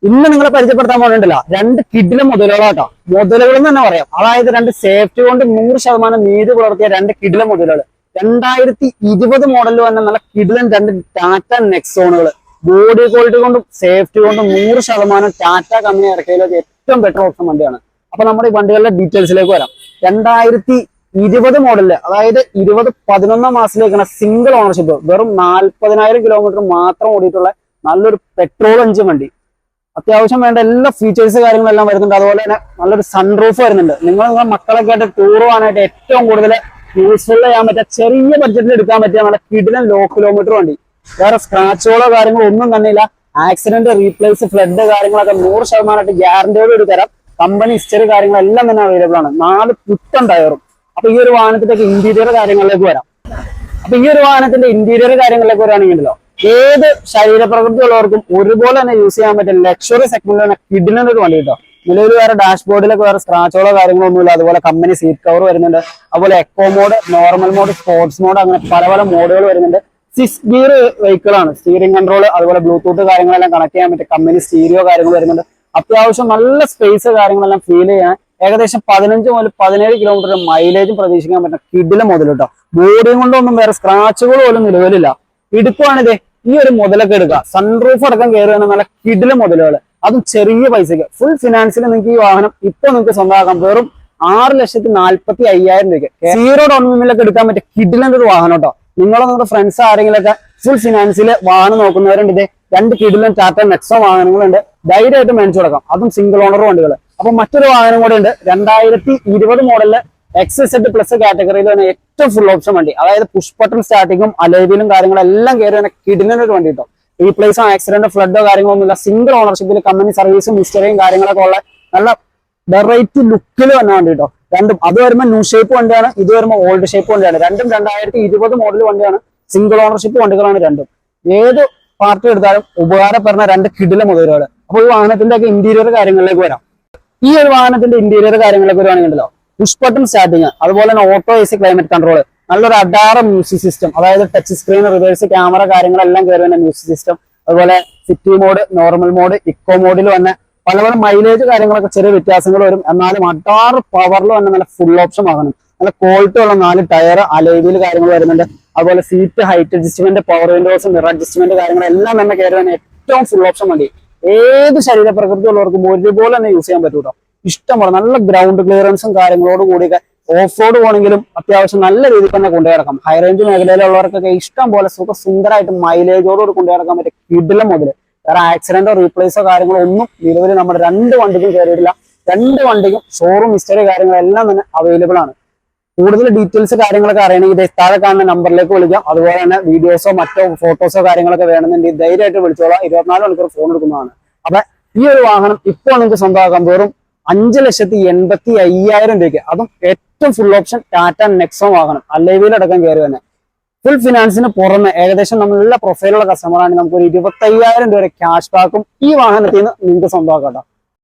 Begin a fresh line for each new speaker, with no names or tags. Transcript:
ഇന്ന് നിങ്ങളെ പരിചയപ്പെടുത്താൻ പോകണ്ടല്ല രണ്ട് കിഡിലെ മുതലുകളാട്ടോ. മുതലുകൾ എന്ന് തന്നെ പറയാം. അതായത് രണ്ട് സേഫ്റ്റി കൊണ്ട് 100% നീതി പുലർത്തിയ രണ്ട് കിഡിലെ മുതലുകൾ. 2020 മോഡലിൽ വന്ന നല്ല കിഡിലൻ രണ്ട് ടാറ്റ നെക്സോണുകൾ. ബോഡി ക്വാളിറ്റി കൊണ്ടും സേഫ്റ്റി കൊണ്ടും 100% ടാറ്റ കമ്പനി ഇറക്കിയതിൽ ഏറ്റവും ബെറ്റർ ഓപ്ഷൻ വണ്ടിയാണ്. അപ്പൊ നമ്മുടെ ഈ വണ്ടികളുടെ ഡീറ്റെയിൽസിലേക്ക് വരാം. 2020 മോഡലില്, അതായത് 11 മാസത്തിലേക്കാണ് സിംഗിൾ ഓണർഷിപ്പ്, വെറും 40,000 കിലോമീറ്റർ മാത്രം ഓടിയിട്ടുള്ള നല്ലൊരു പെട്രോൾ എഞ്ചിൻ വണ്ടി. അത്യാവശ്യം വേണ്ട എല്ലാ ഫീച്ചേഴ്സ് കാര്യങ്ങളെല്ലാം വരുന്നുണ്ട്. അതുപോലെ തന്നെ നല്ലൊരു സൺറൂഫ് വരുന്നുണ്ട്. നിങ്ങളുടെ മക്കളൊക്കെ ആയിട്ട് ടൂർ പോകാനായിട്ട് ഏറ്റവും കൂടുതൽ യൂസ്ഫുൾ ചെയ്യാൻ പറ്റിയ, ചെറിയ ബഡ്ജറ്റിൽ എടുക്കാൻ പറ്റിയ നമ്മുടെ കിഡിലൻ ലോ കിലോമീറ്റർ വണ്ടി. വേറെ സ്ക്രാച്ചുകളോ കാര്യങ്ങളോ ഒന്നും തന്നെ ഇല്ല. ആക്സിഡന്റ്, റീപ്ലേസ്, ഫ്ലഡ് കാര്യങ്ങളൊക്കെ 100% ഗ്യാരണ്ടിയോട് ഒരു തരം. കമ്പനി ഹിസ്റ്ററി കാര്യങ്ങളെല്ലാം തന്നെ അവൈലബിൾ ആണ്. 4 പുത്തൻ ടയറും. അപ്പൊ ഈ ഒരു വാഹനത്തിന്റെ ഇന്റീരിയർ കാര്യങ്ങളിലേക്ക് വരാം. വരികയാണെങ്കിലോ, ഏത് ശരീരപ്രകൃതി ഉള്ളവർക്കും ഒരുപോലെ തന്നെ യൂസ് ചെയ്യാൻ പറ്റിയ ലക്ഷറി സെഗ്മെന്റിൽ തന്നെ കിഡിലൻ ഒരു വണ്ടി കേട്ടോ. നിലവിൽ വേറെ ഡാഷ്ബോർഡിലൊക്കെ വേറെ സ്ക്രാച്ചുകളോ കാര്യങ്ങളോ ഒന്നുമില്ല. അതുപോലെ കമ്പനി സീറ്റ് കവർ വരുന്നുണ്ട്. അതുപോലെ eco mode, normal mode, sports mode, അങ്ങനെ പല മോഡുകൾ വരുന്നുണ്ട്. 6 ഗിയർ വെഹിക്കിൾ ആണ്. സ്റ്റിയറിംഗ് കൺട്രോൾ, അതുപോലെ ബ്ലൂടൂത്ത് കാര്യങ്ങളെല്ലാം കണക്ട് ചെയ്യാൻ പറ്റും. കമ്പനി സ്റ്റീരിയോ കാര്യങ്ങൾ വരുന്നുണ്ട്. അത്യാവശ്യം നല്ല സ്പേസ് കാര്യങ്ങളെല്ലാം ഫീൽ ചെയ്യാൻ ഏകദേശം 15 മുതൽ 17 കിലോമീറ്റർ മൈലേജും പ്രതീക്ഷിക്കാൻ പറ്റുന്ന കിഡിലെ മുതൽ കേട്ടോ. ബോഡിയും കൊണ്ടൊന്നും വേറെ സ്ക്രാച്ചുകൾ പോലും നിലവിലില്ല. എടുക്കുവാണിതേ ഈ ഒരു മുതലൊക്കെ എടുക്കുക. സൺറൂഫ് അടക്കം കയറുകയാണ് നല്ല കിഡിലെ മുതലുകൾ, അതും ചെറിയ പൈസക്ക്. ഫുൾ ഫിനാൻസിൽ നിങ്ങൾക്ക് ഈ വാഹനം ഇപ്പൊ നിങ്ങൾക്ക് സ്വന്തമാക്കാം. വെറും 6,45,000 രൂപയ്ക്ക് 0 ഡൗൺ പേയ്മെന്റിലൊക്കെ എടുക്കാൻ പറ്റിയ കിഡിലന്റെ ഒരു വാഹനം കേട്ടോ. നിങ്ങളോ നിങ്ങളുടെ ഫ്രണ്ട്സ് ആരെങ്കിലൊക്കെ ഫുൾ ഫിനാൻസിൽ വാഹനം നോക്കുന്നവരുണ്ട്, ഇതേ രണ്ട് കിഡിലൻ ടാറ്റ നെക്സോ വാഹനങ്ങളുണ്ട്. ധൈര്യമായിട്ട് മേടിച്ചു കൊടുക്കാം. അതും സിംഗിൾ ഓണർ വണ്ടികൾ. അപ്പൊ മറ്റൊരു വാഹനം കൂടെ ഉണ്ട്. 2020 മോഡലില് XZ പ്ലസ് കാറ്റഗറിയിൽ തന്നെ ഏറ്റവും ഫുൾ ഓപ്ഷൻ വണ്ടി. അതായത് പുഷ് ബട്ടൺ സ്റ്റാർട്ടിങ്ങും അലോയിലും കാര്യങ്ങളെല്ലാം കയറി തന്നെ കിഡിലൊരു വണ്ടി കേട്ടോ. റീപ്ലേസോ ആക്സിഡന്റോ ഫ്ലഡോ കാര്യങ്ങളോ ഒന്നുമില്ല. സിംഗിൾ ഓണർഷിപ്പിൽ കമ്പനി സർവീസും ഹിസ്റ്ററിയും കാര്യങ്ങളൊക്കെ ഉള്ള നല്ല വെറൈറ്റി ലുക്കിൽ വന്ന വണ്ടി കേട്ടോ. രണ്ടും അത് വരുമ്പോൾ ന്യൂ ഷേപ്പ് വണ്ടിയാണ്, ഇത് വരുമ്പോൾ ഓൾഡ് ഷേപ്പ് വണ്ടിയാണ്. രണ്ടും 2020 മോഡൽ വണ്ടിയാണ്. സിംഗിൾ ഓണർഷിപ്പ് വണ്ടികളാണ് രണ്ടും. ഏത് പാർട്ടി എടുത്താലും ഉപകാരപ്പെടുന്ന രണ്ട് കിഡിലെ മുതലുകൾ. അപ്പോൾ ഈ വാഹനത്തിന്റെ ഒക്കെ ഇന്റീരിയർ കാര്യങ്ങളിലേക്ക് വരാം. ഈ ഒരു വാഹനത്തിന്റെ ഇന്റീരിയർ കാര്യങ്ങളിലേക്ക് വരുവാണെങ്കിലോ, പുഷ് ബട്ടൺ സ്റ്റാർട്ടിങ്, അതുപോലെ തന്നെ ഓട്ടോ AC ക്ലൈമറ്റ് കൺട്രോൾ, നല്ലൊരു അഡാറ മ്യൂസിക് സിസ്റ്റം, അതായത് ടച്ച് സ്ക്രീൻ, റിവേഴ്സ് ക്യാമറ കാര്യങ്ങളെല്ലാം കയറി തന്നെ മ്യൂസിക് സിസ്റ്റം. അതുപോലെ city mode, normal mode, eco മോഡിൽ വന്ന പല മൈലേജ് കാര്യങ്ങളൊക്കെ ചെറിയ വ്യത്യാസങ്ങൾ വരും. എന്നാലും അഡാറ് പവറിൽ വന്ന നല്ല ഫുൾ ഓപ്ഷൻ വാഹനം. നല്ല ക്വാളിറ്റി ഉള്ള 4 ടയർ, അലോയിൽ കാര്യങ്ങൾ വരുന്നുണ്ട്. അതുപോലെ seat height adjustment, power Windows, mirror adjustment കാര്യങ്ങളെല്ലാം തന്നെ കയറി തന്നെ ഏറ്റവും ഫുൾ ഓപ്ഷൻ വണ്ടി. ഏത് ശരീരപ്രകൃതി ഉള്ളവർക്കും ഒരുപോലെ തന്നെ യൂസ് ചെയ്യാൻ പറ്റൂട്ടോ. ഇഷ്ടമാണ്. നല്ല ഗ്രൗണ്ട് ക്ലിയറൻസും കാര്യങ്ങളോട് കൂടിയൊക്കെ ഓഫ് റോഡ് പോകണമെങ്കിലും അത്യാവശ്യം നല്ല രീതിയിൽ തന്നെ കൊണ്ടുനടക്കാം. ഹൈ റേഞ്ച് മേഖലയിലുള്ളവർക്കൊക്കെ ഇഷ്ടം പോലെ സുന്ദരമായിട്ട് മൈലേജോടുകൂടി കൊണ്ടുനടക്കാൻ പറ്റിയ കിഡിലെ മുതൽ. വേറെ ആക്സിഡന്റോ റീപ്ലേസോ കാര്യങ്ങളോ ഒന്നും നിലവിൽ നമ്മുടെ രണ്ട് വണ്ടിക്കും കയറിയിട്ടില്ല. രണ്ട് വണ്ടിക്കും ഷോറൂം ഹിസ്റ്ററി കാര്യങ്ങളെല്ലാം തന്നെ അവൈലബിൾ ആണ്. കൂടുതൽ ഡീറ്റെയിൽസ് കാര്യങ്ങളൊക്കെ അറിയണമെങ്കിൽ താഴെ കാണുന്ന നമ്പറിലേക്ക് വിളിക്കാം. അതുപോലെ തന്നെ വീഡിയോസോ മറ്റോ ഫോട്ടോസോ കാര്യങ്ങളൊക്കെ വേണമെന്നുണ്ടെങ്കിൽ ധൈര്യമായിട്ട് വിളിച്ചോളാം. 24 മണിക്കൂർ ഫോൺ എടുക്കുന്നതാണ്. അപ്പൊ ഈ ഒരു വാഹനം ഇപ്പോൾ നിങ്ങൾക്ക് സ്വന്തമാക്കാം വെറും 5,85,000 രൂപയ്ക്ക്. അതും ഏറ്റവും ഫുൾ ഓപ്ഷൻ ടാറ്റ നെക്സോ വാഹനം, അലൈവിലടക്കം കയറി തന്നെ. ഫുൾ ഫിനാൻസിന് പുറമെ ഏകദേശം നമ്മളുള്ള പ്രൊഫൈലുള്ള കസ്റ്റമറാണെങ്കിൽ നമുക്ക് ഒരു 25,000 രൂപ ക്യാഷ് ബാക്കും ഈ വാഹനത്തിൽ നിന്ന് നിങ്ങൾക്ക് സ്വന്തമാക്കാം.